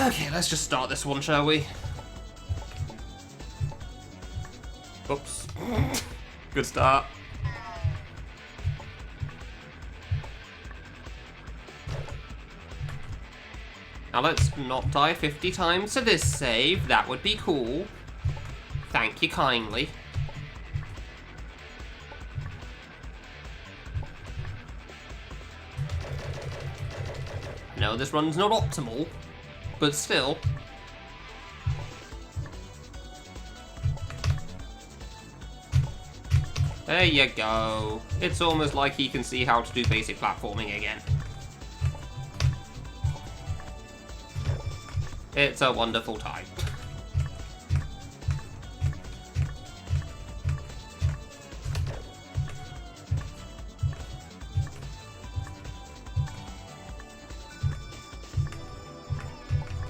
Okay, let's just start this one, shall we? Oops. Good start. Now let's not die 50 times to this save. That would be cool. Thank you kindly. No, this run's not optimal, but still. There you go. It's almost like he can see how to do basic platforming again. It's a wonderful time.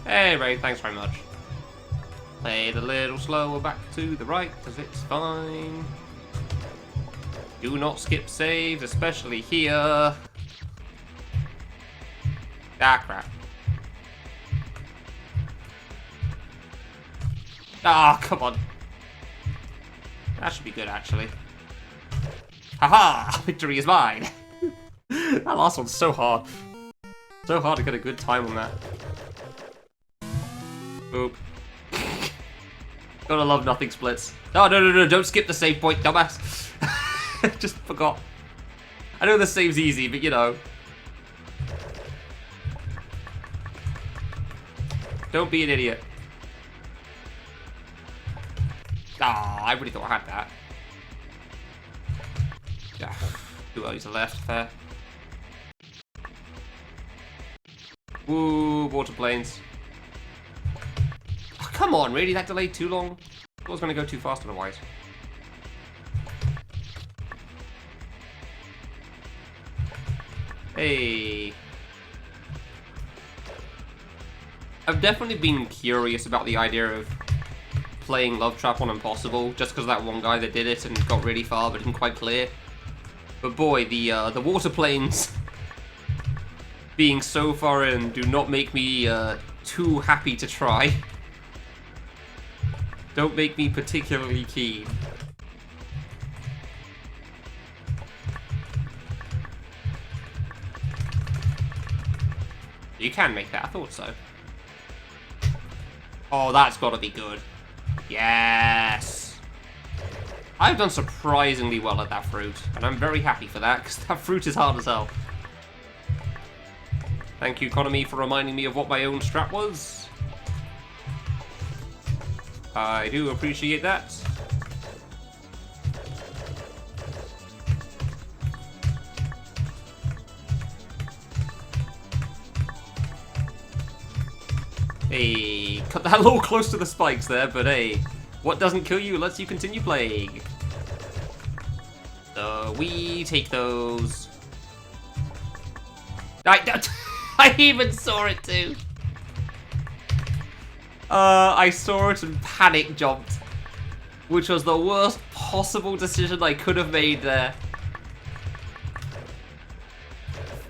Hey, Ray, thanks very much. Play it a little slower back to the right, because it's fine. Do not skip saves, especially here. Ah, crap. Ah, come on. That should be good, actually. Haha! Victory is mine! That last one's so hard. So hard to get a good time on that. Oop. Gotta love nothing splits. Oh, no, don't skip the save point, dumbass. Just forgot. I know the save's easy, but you know. Don't be an idiot. Ah, I really thought I had that. Yeah. 2 O's left there. Woo, water planes. Oh, come on, really? That delayed too long? I was going to go too fast otherwise. Hey. I've definitely been curious about the idea of playing Lovetrap on Impossible, just because that one guy that did it and got really far but didn't quite clear. But boy, the water planes being so far in do not make me too happy to try. Don't make me particularly keen. You can make that, I thought so. Oh, that's gotta be good. Yes! I've done surprisingly well at that fruit, and I'm very happy for that, because that fruit is hard as hell. Thank you, Economy, for reminding me of what my own strat was. I do appreciate that. Hey, cut that a little close to the spikes there, but hey, what doesn't kill you lets you continue playing. So we take those. I even saw it too. I saw it and panic jumped, which was the worst possible decision I could have made there.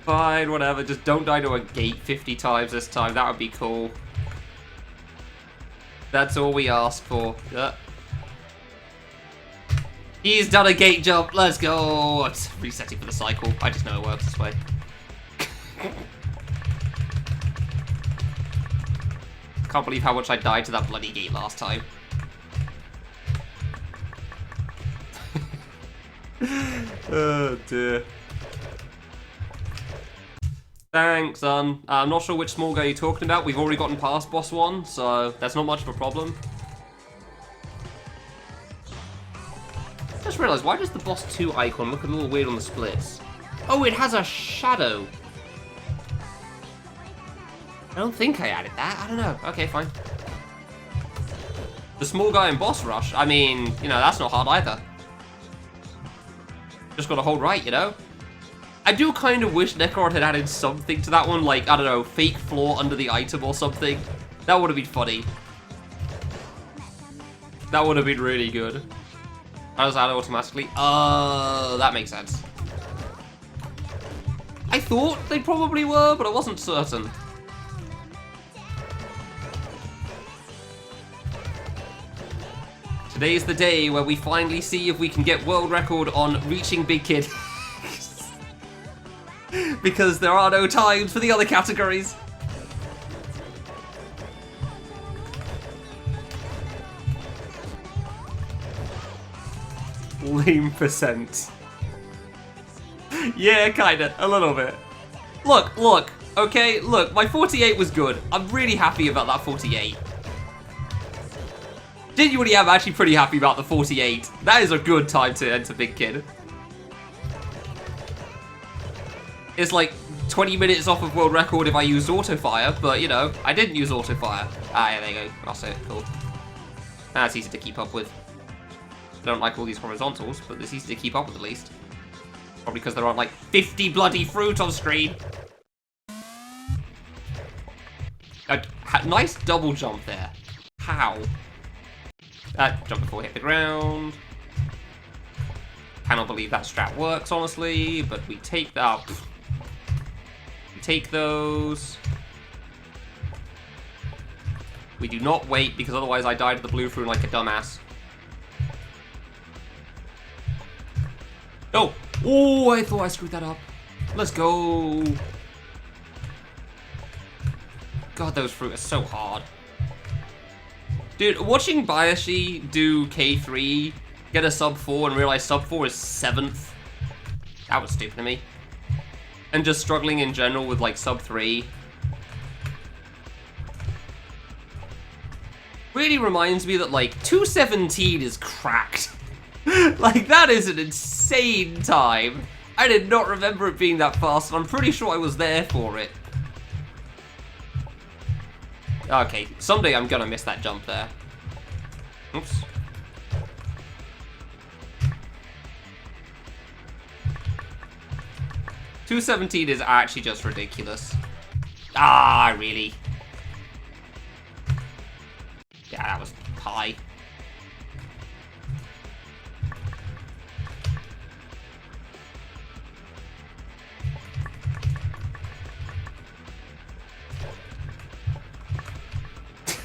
Fine, whatever, just don't die to a gate 50 times this time, that would be cool. That's all we ask for. He's done a gate jump, let's go! It's resetting for the cycle, I just know it works this way. Can't believe how much I died to that bloody gate last time. Oh dear. Thanks, I'm not sure which small guy you're talking about. We've already gotten past boss 1, so that's not much of a problem. Just realised, why does the boss 2 icon look a little weird on the splits? Oh, it has a shadow. I don't think I added that. I don't know. Okay, fine. The small guy in boss rush, I mean, you know, that's not hard either. Just gotta hold right, you know? I do kind of wish Necron had added something to that one, like, I don't know, fake floor under the item or something. That would have been funny. That would have been really good. How does that automatically? Oh, that makes sense. I thought they probably were, but I wasn't certain. Today's the day where we finally see if we can get world record on reaching Big Kid. Because there are no times for the other categories. Lame percent. Yeah, kinda. A little bit. Look. Okay, look. My 48 was good. I'm really happy about that 48. Genuinely, I'm actually pretty happy about the 48. That is a good time to enter Big Kid. It's like 20 minutes off of world record if I used auto-fire, but, you know, I didn't use auto-fire. Ah, yeah, there you go. That's it. Cool. That's easy to keep up with. I don't like all these horizontals, but it's easy to keep up with at least. Probably because there aren't like 50 bloody fruit on screen. Nice double jump there. How? Jump before we hit the ground. Cannot believe that strat works, honestly, but we take that. We take those. We do not wait, because otherwise I die to the blue fruit like a dumbass. Oh! Oh, I thought I screwed that up. Let's go. God, those fruit are so hard. Dude, watching Bayashi do K3, get a sub 4 and realize sub 4 is 7th. That was stupid of me. And just struggling in general with like sub 3. Really reminds me that like 217 is cracked. Like, that is an insane time. I did not remember it being that fast, and I'm pretty sure I was there for it. Okay, someday I'm gonna miss that jump there. Oops. .217 is actually just ridiculous. Ah, really? Yeah, that was high.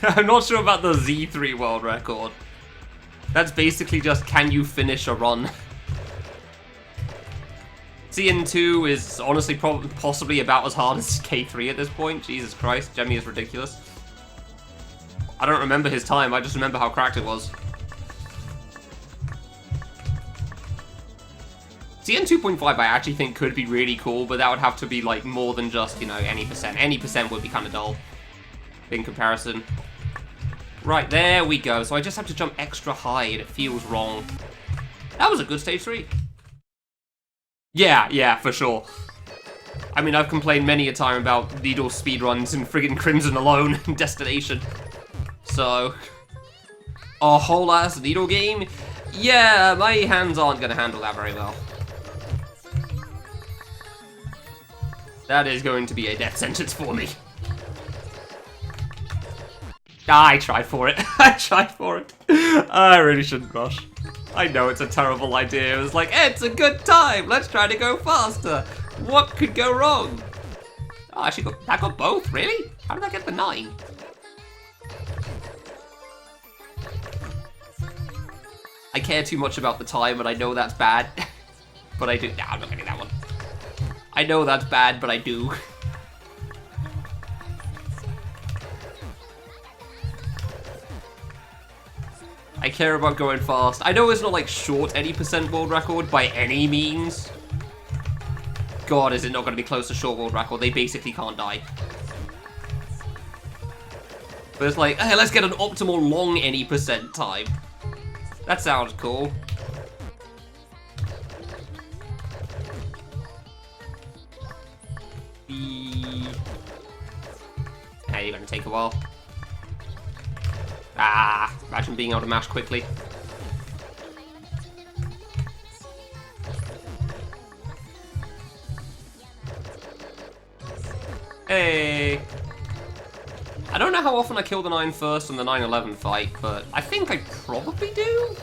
I'm not sure about the Z3 world record. That's basically just, can you finish a run? CN2 is honestly possibly about as hard as K3 at this point. Jesus Christ, Jemmy is ridiculous. I don't remember his time, I just remember how cracked it was. CN 2.5 I actually think could be really cool, but that would have to be like more than just, you know, any percent. Any percent would be kind of dull in comparison. Right, there we go. So I just have to jump extra high and it feels wrong. That was a good stage 3. Yeah, for sure. I mean, I've complained many a time about Needle speedruns in friggin' Crimson alone and Destination. So, a whole ass Needle game? Yeah, my hands aren't gonna handle that very well. That is going to be a death sentence for me. I tried for it. I tried for it. I really shouldn't rush. I know it's a terrible idea. It was like, it's a good time. Let's try to go faster. What could go wrong? Oh, I actually got both, really? How did I get the 9? I care too much about the time, and I know that's bad. But I do. Nah, I'm not getting that one. I know that's bad, but I do. I care about going fast. I know it's not like short any percent world record by any means. God, is it not going to be close to short world record? They basically can't die. But it's like, hey, let's get an optimal long any percent time. That sounds cool. Hey, you're going to take a while. Ah, imagine being able to mash quickly. Hey! I don't know how often I kill the 9 first in the 9-11 fight, but I think I probably do?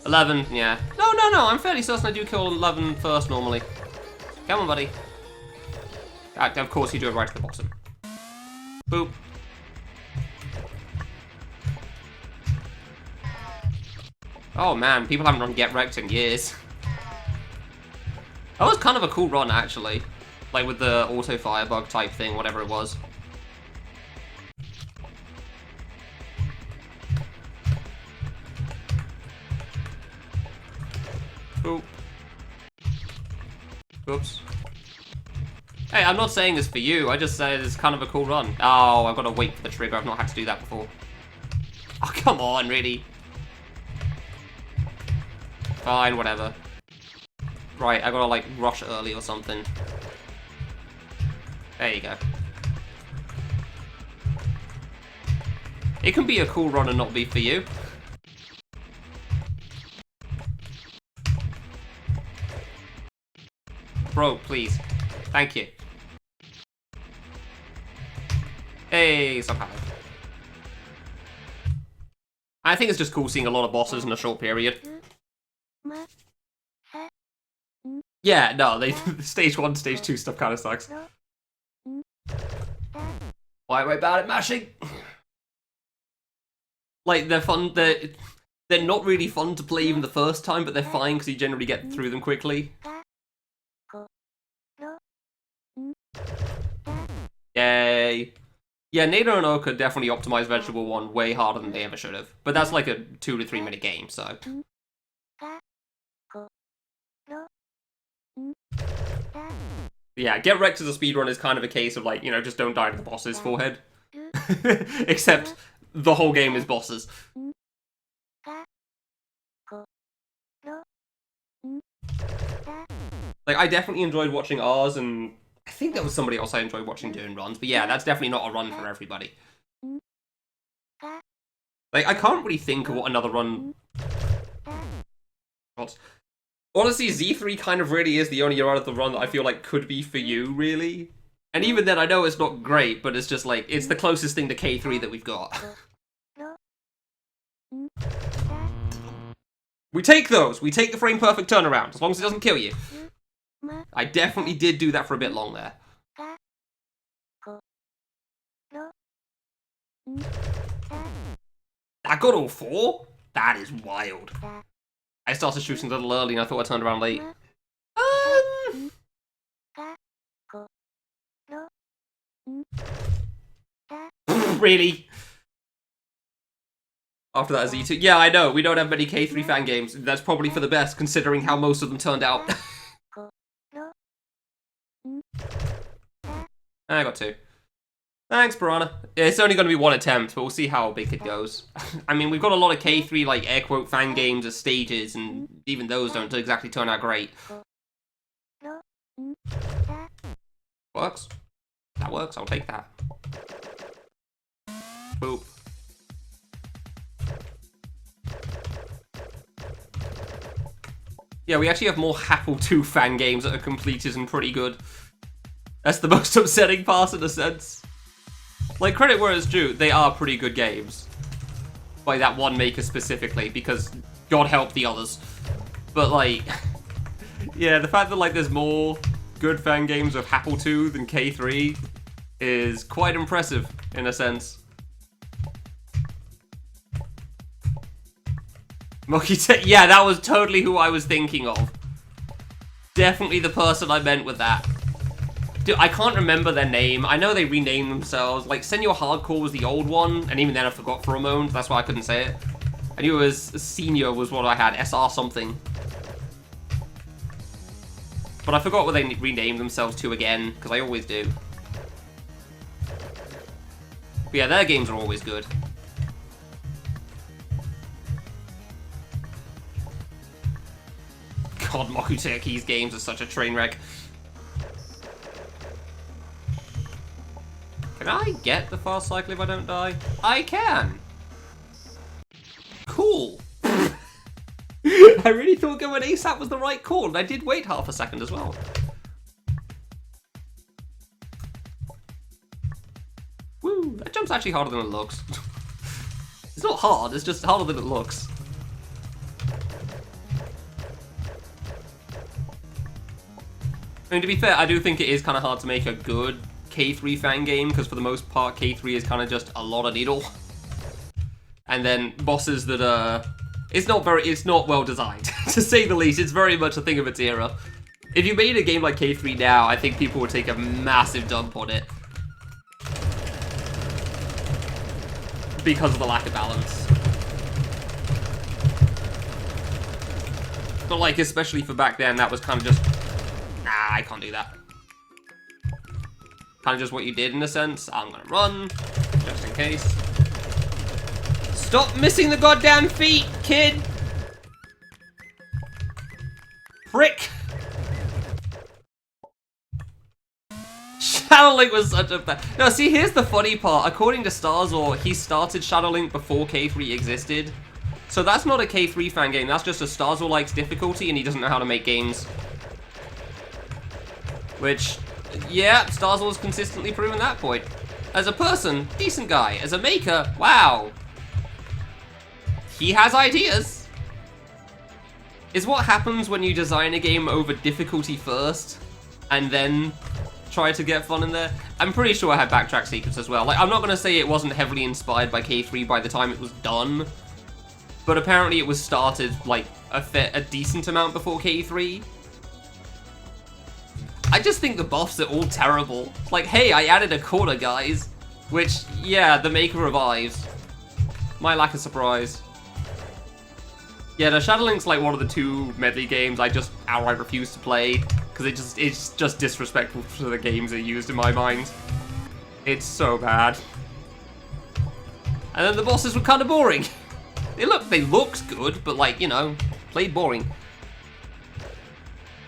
11, yeah. No, I'm fairly certain I do kill 11 first normally. Come on, buddy. Of course you do it right at the bottom. Boop. Oh man, people haven't run Get Wrecked in years. That was kind of a cool run, actually. Like with the auto firebug type thing, whatever it was. Oop. Oops. Hey, I'm not saying this for you, I just said it's kind of a cool run. Oh, I've got to wait for the trigger, I've not had to do that before. Oh, come on, really? Fine, whatever. Right, I gotta, like, rush early or something. There you go. It can be a cool run and not be for you. Bro, please. Thank you. Hey, somehow. I think it's just cool seeing a lot of bosses in a short period. Yeah, no, stage 1, stage 2 stuff kind of sucks. Why am I bad at mashing? Like, they're fun, they're not really fun to play even the first time, but they're fine because you generally get through them quickly. Yay. Yeah, Nader and Oka definitely optimized Vegetable 1 way harder than they ever should have. But that's like a 2 to 3 minute game, so... Yeah, Get Wrecked as a speedrun is kind of a case of, like, you know, just don't die to the boss's forehead. Except the whole game is bosses. Like, I definitely enjoyed watching ours, and I think there was somebody else I enjoyed watching doing runs, but yeah, that's definitely not a run for everybody. Like, I can't really think of what another run... What? Honestly, Z3 kind of really is the only part of the run that I feel like could be for you, really. And even then, I know it's not great, but it's just like, it's the closest thing to K3 that we've got. We take those! We take the frame perfect turnaround, as long as it doesn't kill you. I definitely did do that for a bit long there. I got all 4? That is wild. I started shooting a little early and I thought I turned around late. Really? After that Z2? Yeah, I know, we don't have many K3 fan games. That's probably for the best, considering how most of them turned out. I got 2. Thanks, Piranha. It's only going to be 1 attempt, but we'll see how big it goes. I mean, we've got a lot of K3, like, air quote, fan games as stages, and even those don't exactly turn out great. Works. That works, I'll take that. Boop. Yeah, we actually have more Apple II fan games that are completed and pretty good. That's the most upsetting part in a sense. Like, credit where it's due, they are pretty good games. By that one maker specifically, because God help the others. But, like, yeah, the fact that, like, there's more good fan games of Apple II than K3 is quite impressive, in a sense. Yeah, that was totally who I was thinking of. Definitely the person I meant with that. Dude, I can't remember their name. I know they renamed themselves. Like, Senor Hardcore was the old one, and even then I forgot for a moment. That's why I couldn't say it. I knew it was Senior was what I had, SR something. But I forgot what they renamed themselves to again, because I always do. But yeah, their games are always good. God, Moku-Turkey's games are such a train wreck. Can I get the fast cycle if I don't die? I can! Cool! I really thought going ASAP was the right call, and I did wait half a second as well. Woo! That jump's actually harder than it looks. It's not hard, it's just harder than it looks. I mean, to be fair, I do think it is kind of hard to make a good K3 fan game, because for the most part, K3 is kind of just a lot of needle. And then bosses that are It's not well designed, to say the least. It's very much a thing of its era. If you made a game like K3 now, I think people would take a massive dump on it. Because of the lack of balance. But like, especially for back then, that was kind of just... Nah, I can't do that. Kind of just what you did in a sense. I'm gonna run, just in case. Stop missing the goddamn feet, kid! Prick! Shadow Link was such a bad... No, see, here's the funny part. According to Starzor, he started Shadow Link before K3 existed. So that's not a K3 fan game, that's just a Starzor likes difficulty and he doesn't know how to make games. Which, yeah, Starzor's consistently proven that point. As a person, decent guy. As a maker, wow. He has ideas. Is what happens when you design a game over difficulty first, and then try to get fun in there. I'm pretty sure I had backtrack secrets as well. Like, I'm not gonna say it wasn't heavily inspired by K3 by the time it was done, but apparently it was started, like, a decent amount before K3. I just think the buffs are all terrible. It's like, hey, I added a quarter, guys. Which, yeah, the maker revives. My lack of surprise. Yeah, the Shadow Link's like one of the 2 medley games I just outright refuse to play, because it's just disrespectful to the games it used in my mind. It's so bad. And then the bosses were kind of boring. They looked good, but like, you know, played boring.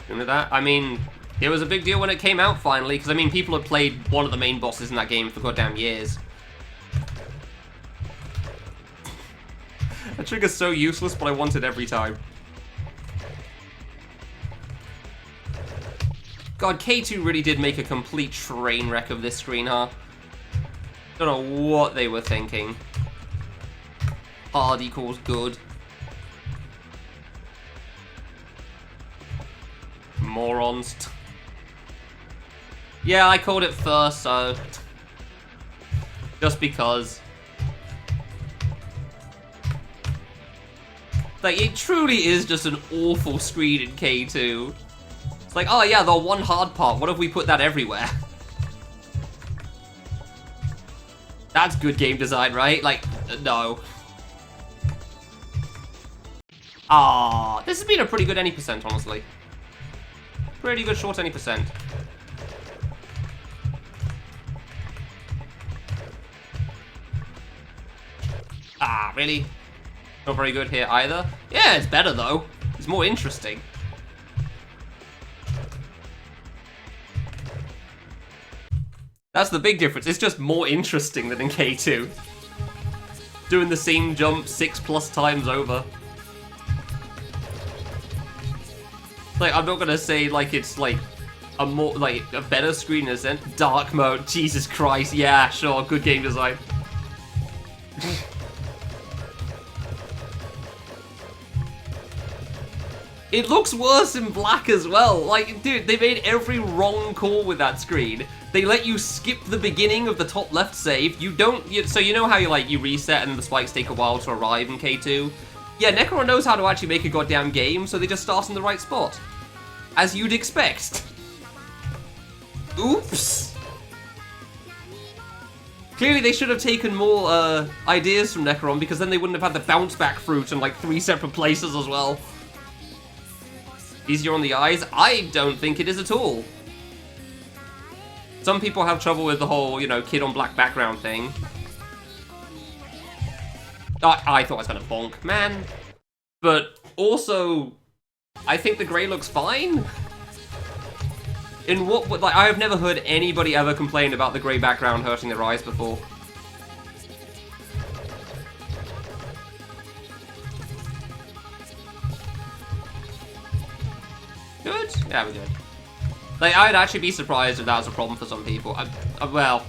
Remember that? I mean, it was a big deal when it came out finally, because I mean, people had played one of the main bosses in that game for goddamn years. That trigger's so useless, but I want it every time. God, K2 really did make a complete train wreck of this screen, huh? Don't know what they were thinking. Hard equals good. Morons. Yeah, I called it first, so... just because. Like, it truly is just an awful screen in K2. It's like, oh yeah, the one hard part, what if we put that everywhere? That's good game design, right? Like, no. Ah, this has been a pretty good any percent, honestly. Pretty good short any percent. Ah, really? Not very good here either. Yeah, it's better though. It's more interesting. That's the big difference. It's just more interesting than in K2. Doing the same jump 6+ times over. Like, I'm not gonna say like it's like a more like a better screen in a sense. Dark mode, Jesus Christ, yeah, sure, good game design. It looks worse in black as well. Like, dude, they made every wrong call with that screen. They let you skip the beginning of the top left save. You don't, so you know how you reset and the spikes take a while to arrive in K2? Yeah, Necron knows how to actually make a goddamn game, so they just start in the right spot. As you'd expect. Oops. Clearly they should have taken more ideas from Necron, because then they wouldn't have had the bounce back fruit in like 3 separate places as well. Easier on the eyes? I don't think it is at all. Some people have trouble with the whole, you know, kid on black background thing. I thought I was gonna bonk, man. But also, I think the grey looks fine. In what, like, I have never heard anybody ever complain about the grey background hurting their eyes before. Good? Yeah, we're good. Like, I'd actually be surprised if that was a problem for some people. Well,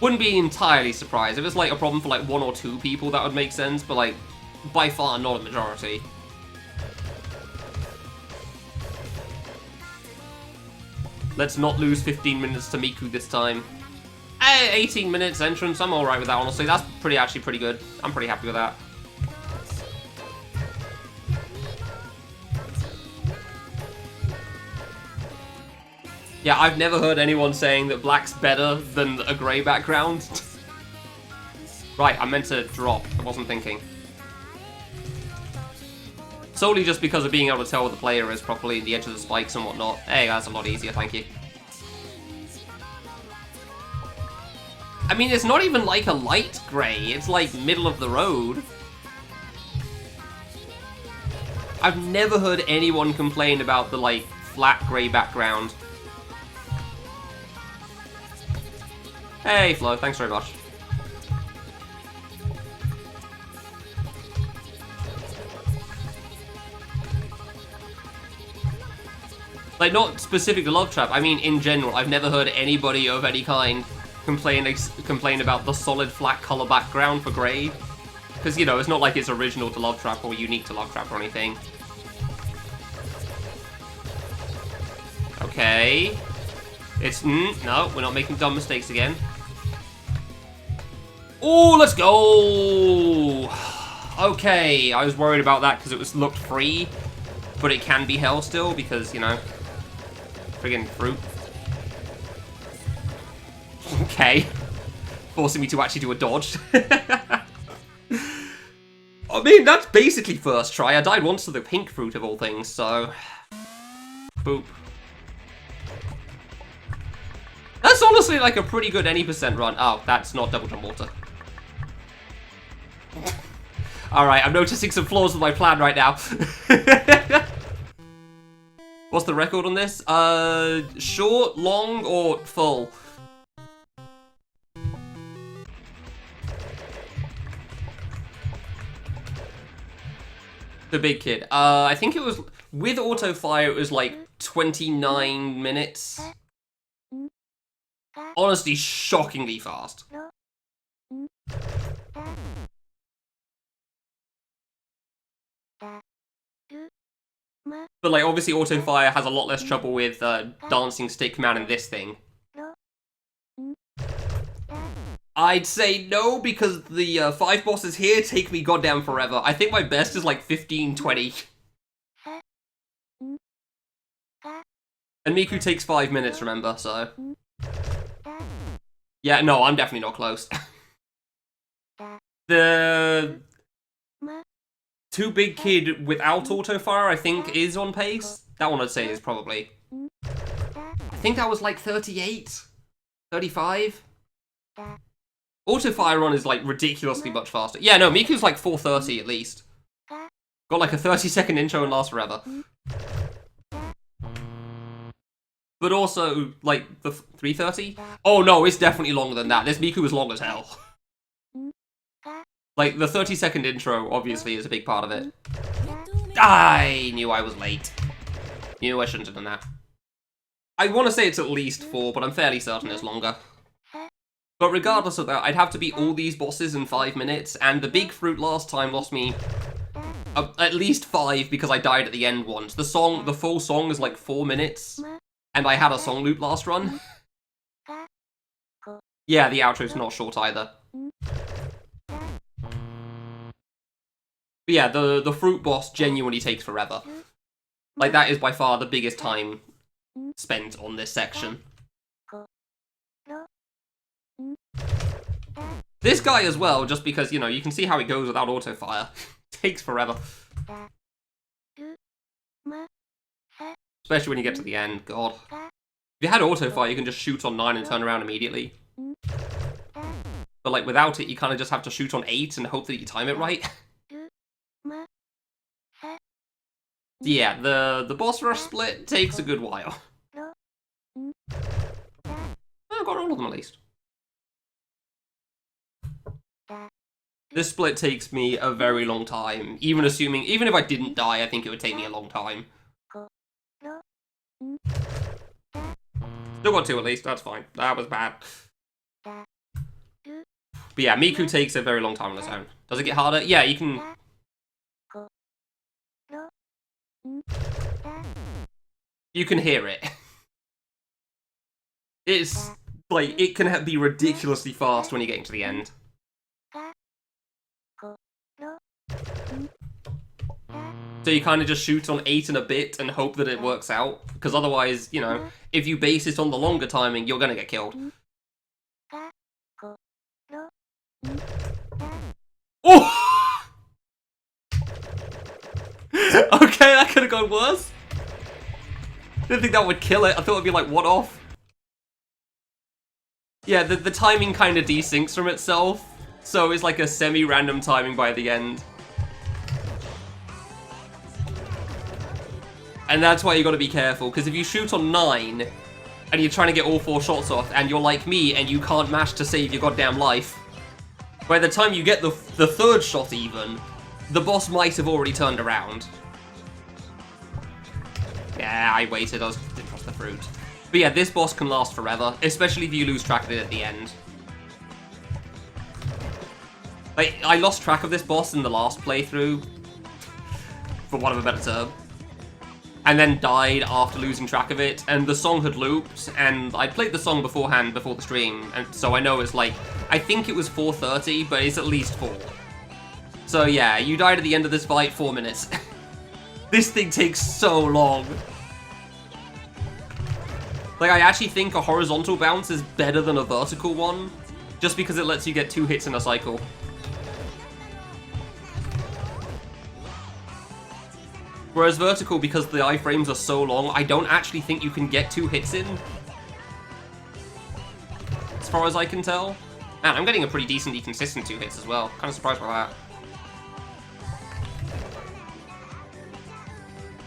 wouldn't be entirely surprised. If it's like a problem for like 1 or 2 people, that would make sense, but like, by far not a majority. Let's not lose 15 minutes to Miku this time. 18 minutes entrance, I'm alright with that, honestly. That's actually pretty good. I'm pretty happy with that. Yeah, I've never heard anyone saying that black's better than a grey background. Right, I meant to drop. I wasn't thinking. Solely just because of being able to tell where the player is properly, the edge of the spikes and whatnot. Hey, that's a lot easier, thank you. I mean, it's not even like a light grey, it's like middle of the road. I've never heard anyone complain about the, like, flat grey background. Hey, Flo, thanks very much. Like, not specific to Lovetrap, I mean in general. I've never heard anybody of any kind complain about the solid flat color background for grey. Because, you know, it's not like it's original to Lovetrap or unique to Lovetrap or anything. Okay. It's... no, we're not making dumb mistakes again. Oh, let's go! Okay, I was worried about that because it looked free. But it can be hell still because, you know... friggin' fruit. Okay. Forcing me to actually do a dodge. I mean, that's basically first try. I died once to the pink fruit of all things, so... boop. That's honestly like a pretty good any % run. Oh, that's not double jump water. Alright, I'm noticing some flaws with my plan right now. What's the record on this? Short, long, or full? The big kid. I think it was, with auto fire, it was like 29 minutes. Honestly, shockingly fast. But, like, obviously auto fire has a lot less trouble with dancing stick man in this thing. I'd say no, because the 5 bosses here take me goddamn forever. I think my best is like 15, 20. And Miku takes 5 minutes, remember, so... yeah, no, I'm definitely not close. The... Too Big Kid without auto fire, I think, is on pace. That one I'd say is probably... I think that was like 38? 35? Auto fire run is like ridiculously much faster. Yeah, no, Miku's like 430 at least. Got like a 30-second intro and lasts forever. But also, like, the 330? Oh no, it's definitely longer than that. This Miku is long as hell. Like, the 30-second intro, obviously, is a big part of it. I knew I was late. Knew I shouldn't have done that. I want to say it's at least 4, but I'm fairly certain it's longer. But regardless of that, I'd have to beat all these bosses in 5 minutes, and the big fruit last time lost me at least 5 because I died at the end once. The full song is like 4 minutes, and I had a song loop last run. Yeah, the outro's not short either. But yeah, the fruit boss genuinely takes forever. Like, that is by far the biggest time spent on this section. This guy as well, just because, you know, you can see how it goes without auto fire. Takes forever. Especially when you get to the end, god. If you had auto fire, you can just shoot on 9 and turn around immediately. But, like, without it, you kind of just have to shoot on 8 and hope that you time it right. Yeah, the boss rush split takes a good while. I got all of them at least. This split takes me a very long time. Even if I didn't die, I think it would take me a long time. Still got 2 at least, that's fine. That was bad. But yeah, Miku takes a very long time on its own. Does it get harder? Yeah, you can... you can hear it. It's, like, it can be ridiculously fast when you get into the end. So you kind of just shoot on 8 and a bit and hope that it works out. Because otherwise, you know, if you base it on the longer timing, you're going to get killed. Oh! Okay, that could have gone worse. Didn't think that would kill it. I thought it would be like, what off? Yeah, the timing kind of desyncs from itself. So it's like a semi-random timing by the end. And that's why you got to be careful, because if you shoot on 9, and you're trying to get all 4 shots off, and you're like me, and you can't mash to save your goddamn life, by the time you get the 3rd shot even, the boss might have already turned around. Yeah, I waited, I didn't trust the fruit. But yeah, this boss can last forever, especially if you lose track of it at the end. Like, I lost track of this boss in the last playthrough, for want of a better term. And then died after losing track of it, and the song had looped, and I played the song beforehand, before the stream, and so I know it's like, I think it was 4:30, but it's at least 4. So yeah, you died at the end of this fight, 4 minutes. This thing takes so long. Like, I actually think a horizontal bounce is better than a vertical one, just because it lets you get 2 hits in a cycle. Whereas vertical, because the iframes are so long, I don't actually think you can get 2 hits in. As far as I can tell. Man, I'm getting a pretty decently consistent 2 hits as well. Kind of surprised by that.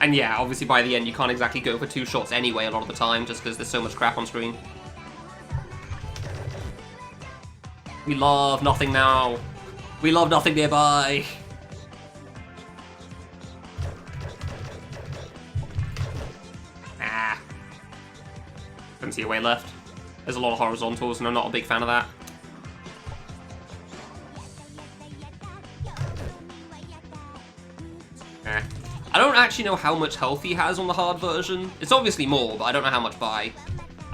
And yeah, obviously by the end you can't exactly go for 2 shots anyway a lot of the time, just because there's so much crap on screen. We love nothing now. We love nothing nearby. Ah. Couldn't see a way left. There's a lot of horizontals and I'm not a big fan of that. Eh. I don't actually know how much health he has on the hard version. It's obviously more, but I don't know how much by.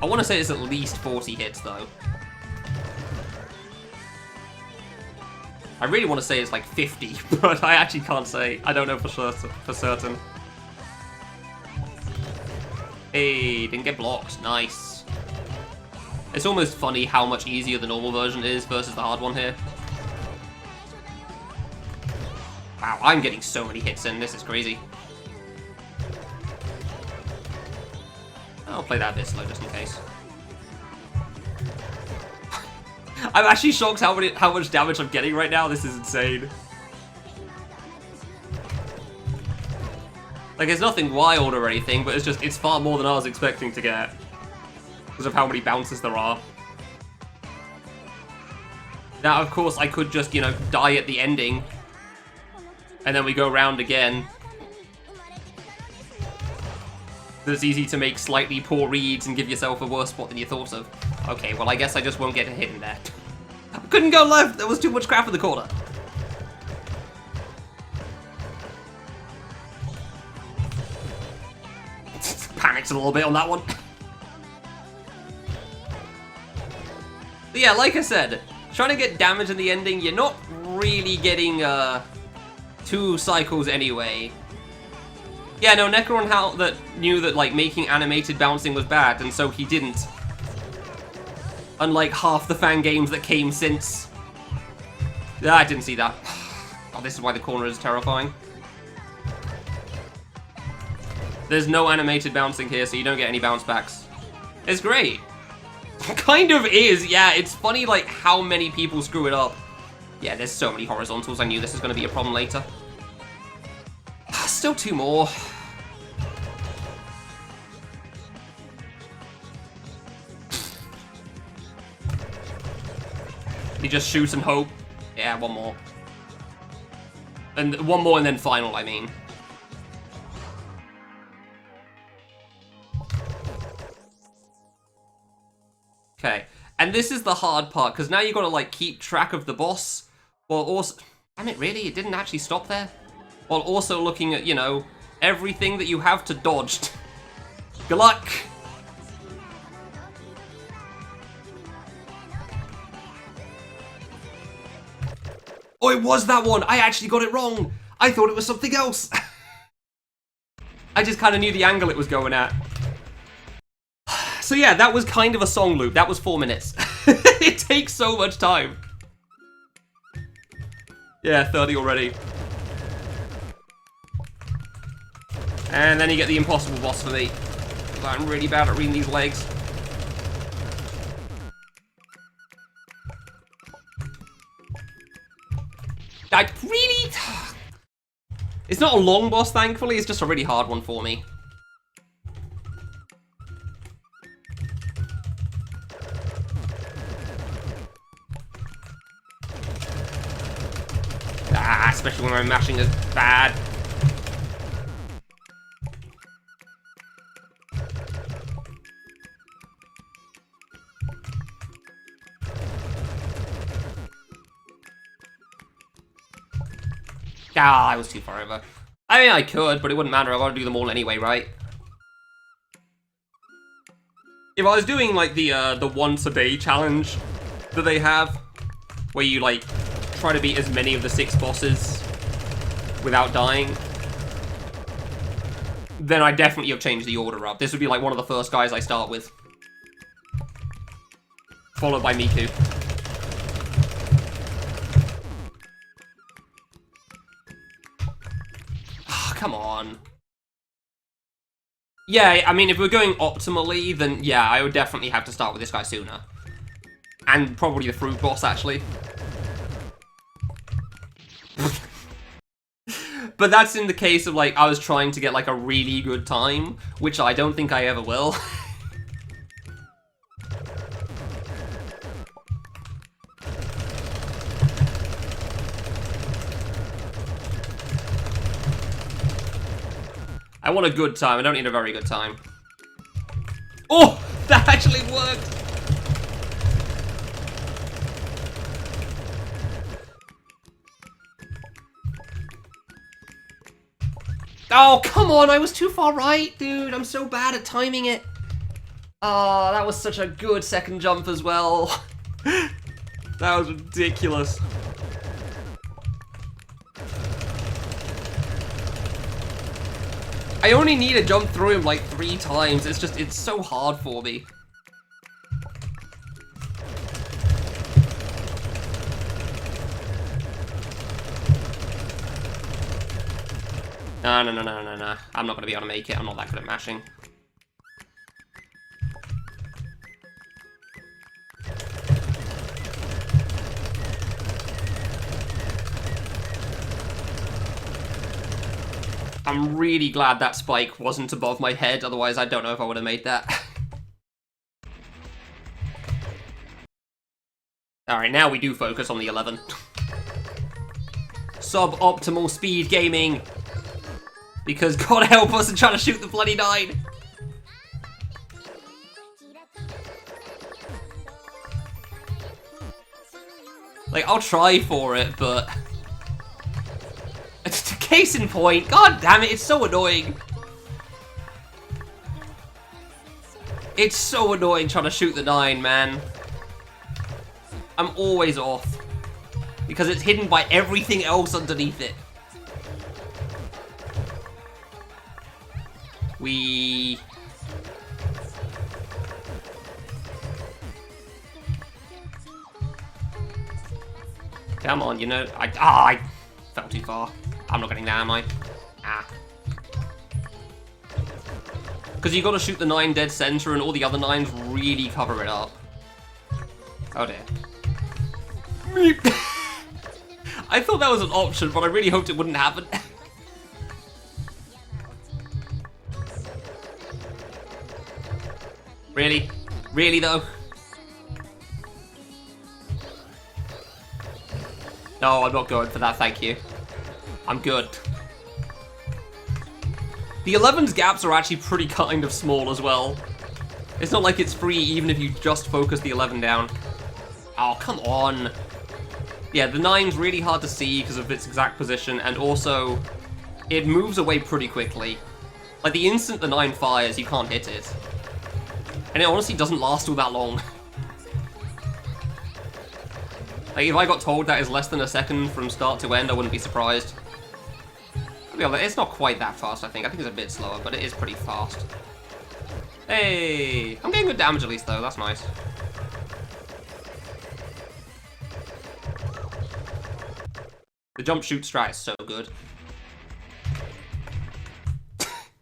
I want to say it's at least 40 hits, though. I really want to say it's like 50, but I actually can't say. I don't know for certain. Hey, didn't get blocked. Nice. It's almost funny how much easier the normal version is versus the hard one here. Wow, I'm getting so many hits in. This is crazy. I'll play that a bit slow just in case. I'm actually shocked how much damage I'm getting right now. This is insane. Like, it's nothing wild or anything, but it's far more than I was expecting to get. Because of how many bounces there are. Now, of course, I could just, you know, die at the ending. And then we go round again. It's easy to make slightly poor reads and give yourself a worse spot than you thought of. Okay, well, I guess I just won't get a hit in there. I couldn't go left! There was too much crap in the corner. Panicked a little bit on that one. But yeah, like I said, trying to get damage in the ending, you're not really getting, 2 cycles anyway. Yeah, no, Necron knew that, like, making animated bouncing was bad, and so he didn't. Unlike half the fan games that came since. I didn't see that. Oh, this is why the corner is terrifying. There's no animated bouncing here, so you don't get any bounce backs. It's great. Kind of is, yeah, it's funny, like, how many people screw it up. Yeah, there's so many horizontals, I knew this was going to be a problem later. Still 2 more. You just shoot and hope. Yeah, 1 more. And 1 more and then final, I mean. Okay. And this is the hard part, because now you got to, like, keep track of the boss. While also... Damn it, really? It didn't actually stop there? While also looking at, you know, everything that you have to dodge. Good luck! Oh, it was that one! I actually got it wrong! I thought it was something else! I just kind of knew the angle it was going at. So yeah, that was kind of a song loop. That was 4 minutes. It takes so much time. Yeah, 30 already. And then you get the impossible boss for me. I'm really bad at reading these legs. I really... It's not a long boss, thankfully. It's just a really hard one for me. Ah, especially when my mashing is bad. Ah, I was too far over. I mean, I could, but it wouldn't matter. I gotta do them all anyway, right? If I was doing, like, the once-a-day challenge that they have, where you, like, try to beat as many of the 6 bosses without dying, then I definitely have changed the order up. This would be, like, one of the first guys I start with. Followed by Miku. Come on. Yeah, I mean, if we're going optimally, then yeah, I would definitely have to start with this guy sooner. And probably the fruit boss, actually. But that's in the case of, like, I was trying to get, like, a really good time, which I don't think I ever will. I want a good time, I don't need a very good time. Oh! That actually worked! Oh, come on, I was too far right, dude. I'm so bad at timing it. Oh, that was such a good second jump as well. That was ridiculous. I only need to jump through him like 3 times. It's so hard for me. No. I'm not gonna be able to make it. I'm not that good at mashing. I'm really glad that spike wasn't above my head, otherwise I don't know if I would have made that. Alright, now we do focus on the 11. Suboptimal speed gaming! Because God help us, I'm trying to shoot the bloody 9! Like, I'll try for it, but... Case in point, god damn it, it's so annoying. It's so annoying trying to shoot the 9, man. I'm always off. Because it's hidden by everything else underneath it. Come on, you know, I fell too far. I'm not getting that, am I? Ah. Because you got to shoot the 9 dead center and all the other 9s really cover it up. Oh dear. I thought that was an option, but I really hoped it wouldn't happen. Really? Really though? No, I'm not going for that, thank you. I'm good. The 11's gaps are actually pretty kind of small as well. It's not like it's free even if you just focus the 11 down. Oh, come on. Yeah, the 9's really hard to see because of its exact position, and also, it moves away pretty quickly. Like, the instant the 9 fires, you can't hit it. And it honestly doesn't last all that long. Like, if I got told that is less than a second from start to end, I wouldn't be surprised. To be honest, it's not quite that fast, I think. I think it's a bit slower, but it is pretty fast. Hey! I'm getting good damage at least, though. That's nice. The jump shoot strat is so good.